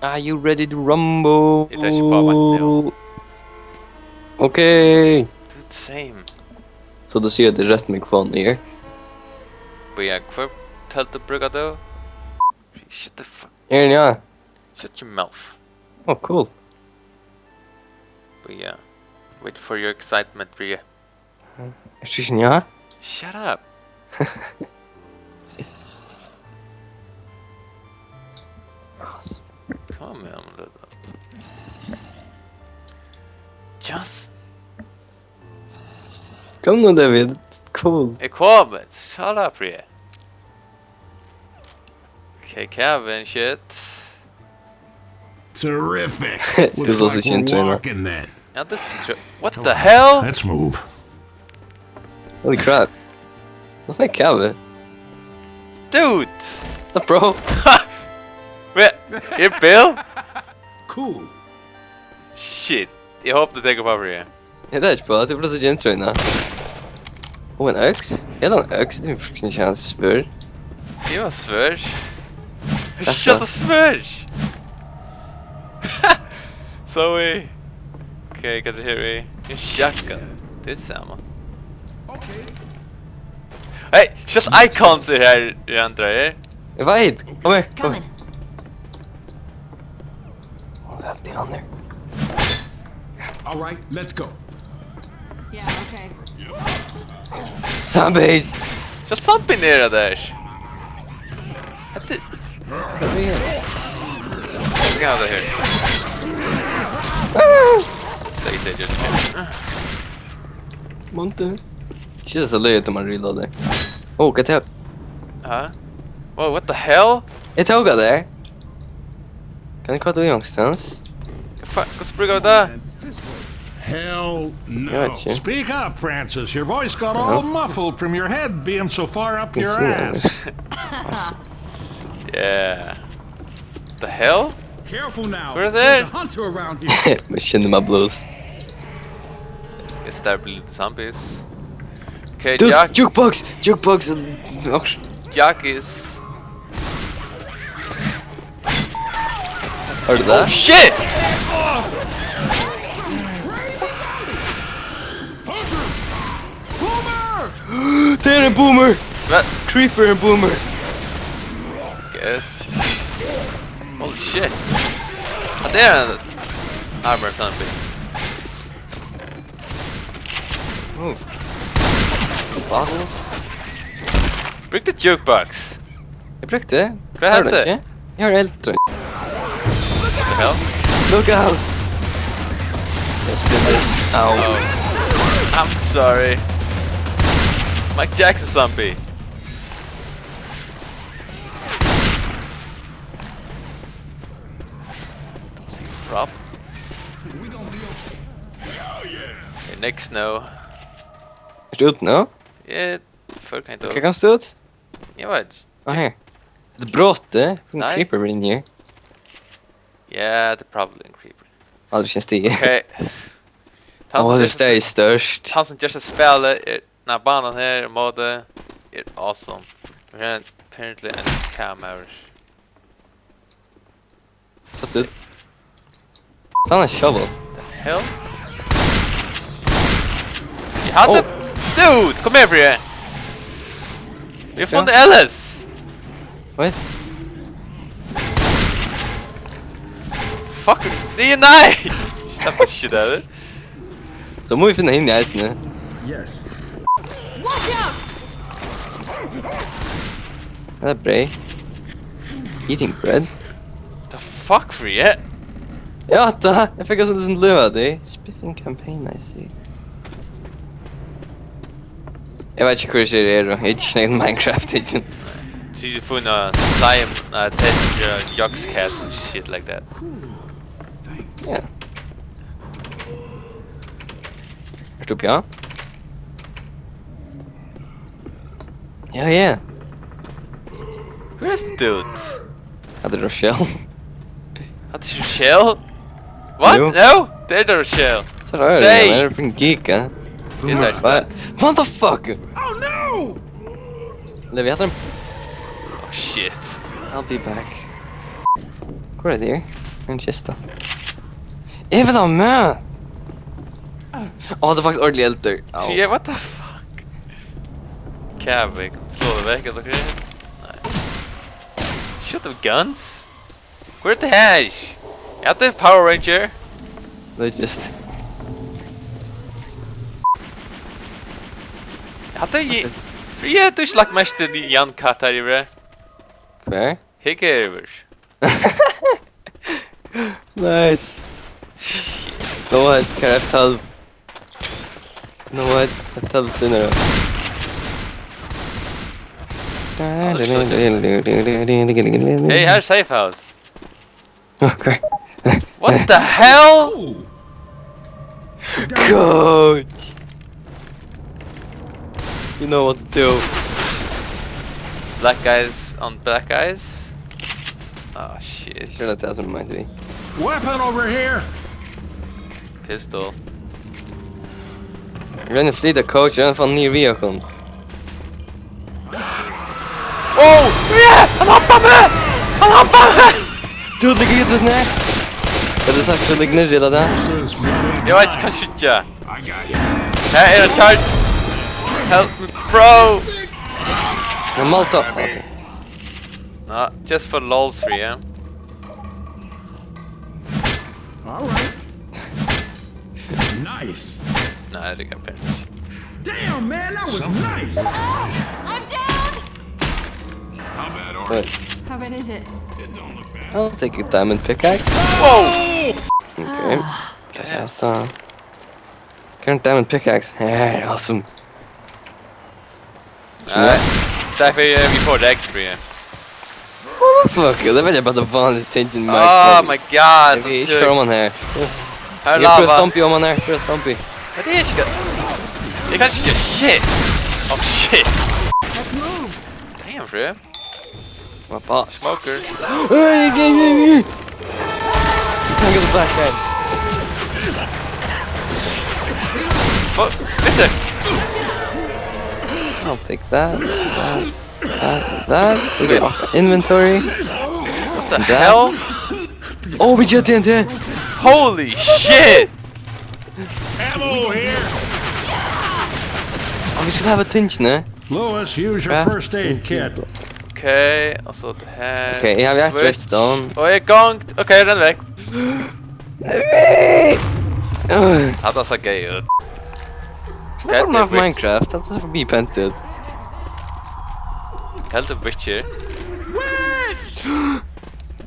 Are you ready to rumble? It actually popped my nail. Okay. Dude, same. Så du ser att det är rätt mikrofon i er? But yeah, kvar tältet brukar du. Shut the fuck. Är ja. Shut your mouth. Oh, cool. But yeah, wait for your excitement, Fríði. Är det ja? Shut up. Kom igen, Ludde. Just. Kom nu David. Cool. Jag kommer. Shut up, Fríði. Okay, Kevin, shit. Terrific. This Looks was a like shin we're trainer. walking then. Ja, det what the hell? Let's move. Holy crap. That's like Kevin. Dude! What's up, bro? Wait, you're Bill? Cool. Shit. Jag hoppas du tänker på Fríði. Ja, det är bra. Det är bra så gentröjna. Oh, en öx? Är det en öx? Det är en fruktansvärt känns svår. Det var svörs. Shut the svörs! Zoe. Okay, got to hear me. En shotgun. Det är samma. Hey, just icons är här i andra er. Jag var hit. Kom här. Kom här. Coming. Oh, have the on there. All right, let's go. Yeah, okay. Zombies! Just something nere där. Hette... Get out of here. Säg det, gör det. Monte. Shit, så löjligt om man reloadar. Oh, kan jag Huh? Whoa, what the hell? Jag tog där. Kan du kvarta någonstans? Vad sprugar vi där? Hell no. Gotcha. Speak up, Francis. Your voice got all muffled from your head being so far up your ass. Yeah. The hell? Careful now. Where's There's it? a hunter around here. Man känner my blues. Guess där blir lite zombies. Okay, Dude, jukebox! Jukebox! Jack is... Hör du det? Oh shit! Det är en boomer! What? Creeper and boomer! Guess. Holy shit. Ah, det är en armor zombie. Oh. Bottles? Break the jukebox. Jag brukte. Vad Hör du hände? inte? Jag har eldtröj. What the hell? Look out! Let's do this. Ow. Oh. I'm sorry. Mike Jackson zombie. Don't see the prop. Okay, next no. Är du ut nu? Yeah, förr kan inte... Kan jag stå ut? Jag vet. Vad här? Ett brott, det? Nej. Creeper in here. Yeah, det är probably en creeper. Aldrig känns det. Okej. Åh, det är störst. Han som gör sig spela den här banan här, mode, är awesome. We have apparently an camera. Satt ut. Fan, en shovel. The hell? Jag hade... Dude, kom här Fríði! Vi har funnit Ellis! What? Fuck, det är nej! Släppa shit över. Så må vi finna in i isen nu. Yes. Watch out! Det är bra. Eating bread. The fuck Fríði? Ja, då! Jag fick oss en lua, det är spiffing campaign, I see. Jag vet inte hur det är då. Jag är inte snägt Minecraft, inte. Så du får en Simon, Jockscast and shit like that. Ja. Förstår jag? Ja, ja. Who is dude? Hade du Rochelle? Hade du Rochelle? What? Jo. No? Det är Rochelle. Så rör det, Nej. men det är från Geeka. Det är där. Vad? Motherfucker! Oh no! Levi, hade den... Oh shit. I'll be back. Går det där? En kista. Jag vill ha med! Åh, det är faktiskt ordentligt älter. Yeah, what the fuck? Kavik. Slå det väck eller grejer? Nej. Shit of guns? Where's the hash? Jag hade Power Ranger. Det är just... Jag hade ju... Jag du slag mest i Jan Katt här i det. Kvar? Hickervers. Nice. No what? Kan jag tell? No what? Jag tell sooner. Hey, here's safe house. Okay. What the hell? Coach! You know what to do. Black guys on black guys? Oh shit. Sure that doesn't mind me. Weapon over here! Pistol. I'm gonna flee the coach, you're gonna new vehicle. Oh! Yeah! Han hoppar med! Han hoppar med! Du ligger ju inte snart! Jag hade sagt att du ligger ner redan där. Jag vet inte, kan skjuta. Här är en charge! Help me, bro! Men Malta! Okay. No, just for lols for you. Alright. Nice. Nej, det kan pinch. Damn, man, that was nice! I'm down! Right. How bad is it? I'll take a diamond pickaxe. Whoa! Okay. Yes. Current diamond pickaxe. Yeah, awesome. Nej, därför vi får det extra igen. Motherfucker, det är väl bara the vanligaste tension mark. Oh my god! Vi kör om man här. Här är Jag tror lava. zombie om man här, tror zombie. Men det är inte... Det kanske inte shit! Oh shit! Let's move. Damn, fru. Vad fan? Smokers. Hey, can't get the black guy. Fuck, splitter! I'll take that. We got inventory. What the hell? Oh, we just in here. Holy shit! Ammo here! Oh, we should have a tinge, ne? Lewis, use your Craft. first aid kit. Okej, och så det här. Okej, jag har rätt Switch. redstone. Och jag är igång. Okej, den är väck. Hade så gay ut. Jag har haft Minecraft, alltså så förbi pentet. Helt en Witcher.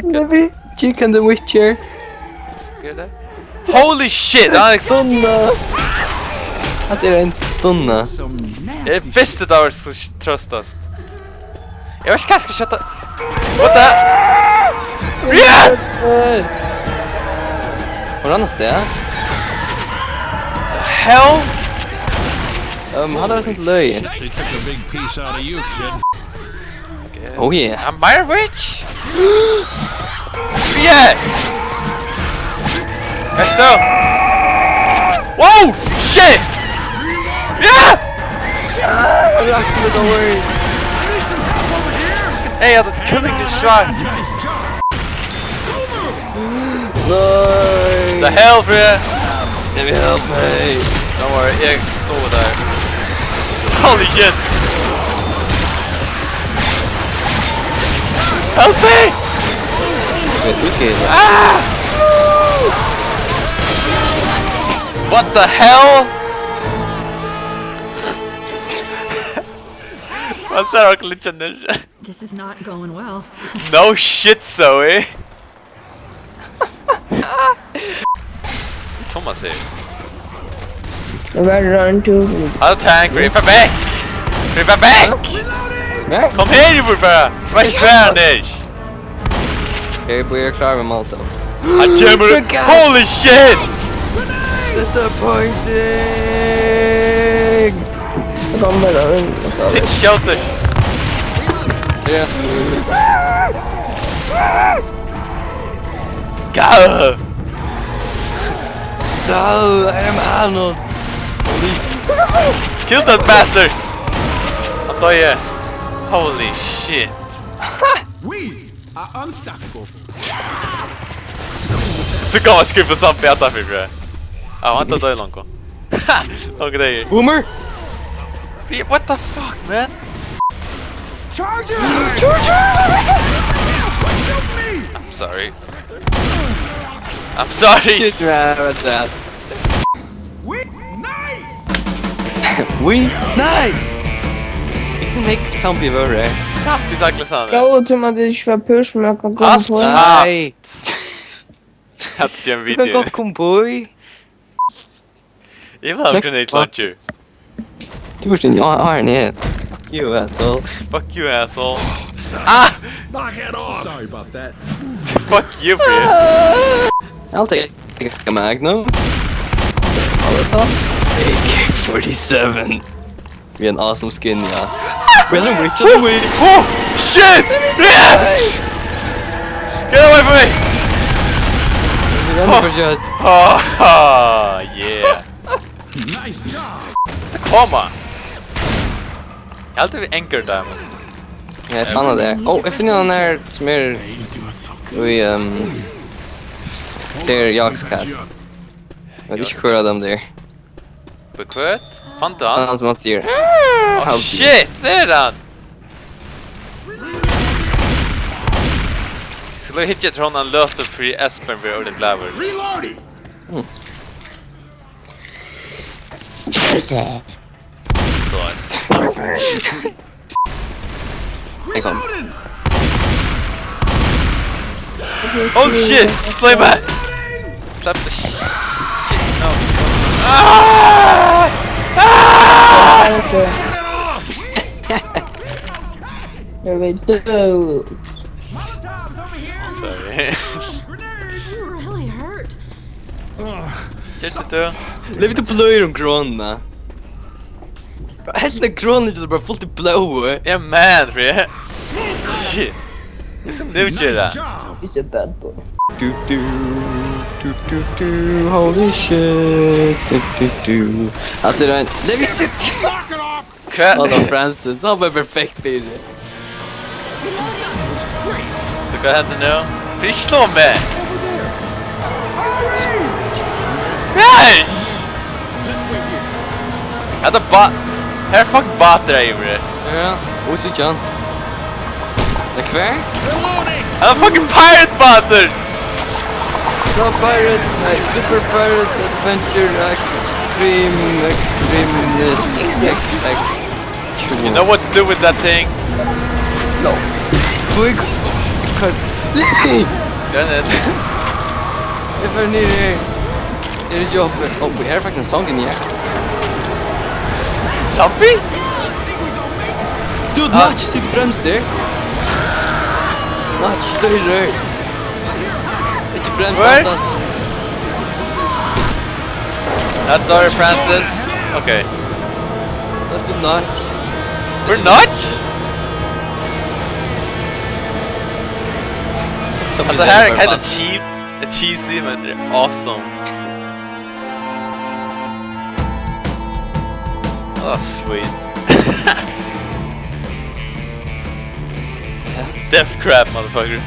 Maybe Chicken the Witcher. Holy shit! Alex! Tunna! Att det är en tunna. Jag visste att jag skulle tröstas. Jag vet inte vad jag ska köta. What the? Yeah! Har du annars det? The hell? Hade det inte löjen? They took a big piece out of you, kid. Oh yeah. Am I rich? Yeah! Let's go! Whoa! Shit! Yeah! Don't worry. Hey, I'm killing this shot. No. The hell, Fríði? Can you help me? Don't worry, jag står där. Holy shit! Help me! Okay. Ah! What the hell? What's that glitch there? This is not going well. No shit, Zoe. Tummas here. Run to I'll tank, Ripper back! Ripper back! Nej. Kom här nu bara! Vad är det? Jag börjar klara med Malta. Han kommer... Holy shit! Disappointing! Jag kommer då. Take shelter! Yeah. Go! No, I am Arnold. Kill that bastard! I'll tell you. Holy shit. We are unstoppable. Så kan man skuffa samt beta för det. Ja, vänta då långt. Look at that. Boomer! What the fuck, man? Charger! I'm sorry. I'm sorry. Shit, man, what's that? Nice! We nice! Ik can make some people rare. Samt ist eigentlich so. Jo, Tummas, ich verpisch mir, kann kommen Hast vor. haft. Habt ihr ein Ik ben Video? kom boy. Jag vill ha en grenade launcher. Du was in your iron head. You asshole. Fuck you, asshole. Ah! Knock it off! Sorry about that. Fuck you, Fríði. I'll take a Magnum. AK-47. We had an awesome skin, yeah. We're the witch of the week. Oh! Shit! Yes! Get away from me! Oh, yeah. Nice job! What's the komma? Jag har alltid vid anchor diamond. Ja, ett annat där. Oh, jag finner den här som är vi det är jakskast. Jag vill köra dem där. Bekvämt? Fan inte han? Han som man ser. Oh shit! Det är han! Skulle jag hitta från en löt och fri Espen vid ordet lever. Reloading! Jag kom. Oh shit! Slay back! Slap the shit out. Ah! Ah! Jag vet du. Sorry. You really hurt. Just det. Lev inte blöj om gronna. Helt gronna är bara fullt i blå. Jag är man, Fríði. Shit. Det är som du gör det. He's a bad boy. Holy shit. Alltså det är en... Lev inte... Adam Francis, han var perfekt i det. Så vad händer nu? Fríði, slå mig! Crash! Jag hade bara... Här är fucking bater där Imre. Ja, och så John. Det är kvar? Han har fucking pirate bater! No pirate, super pirate adventure extremeness XX. You know what to do with that thing? No. Quick. Cut. Done it. Det är ner här. Det är jobbet. Oh, vi är faktiskt en sång igen. Zombie? Dude, Notch sitter främst där. Notch, större. Inte främst. Where? Not Daughter Francis. Okay. That's the Notch. For Notch? Det här är kinda cheesy, men det är awesome. Oh, sweet. Deathcraft, motherfuckers.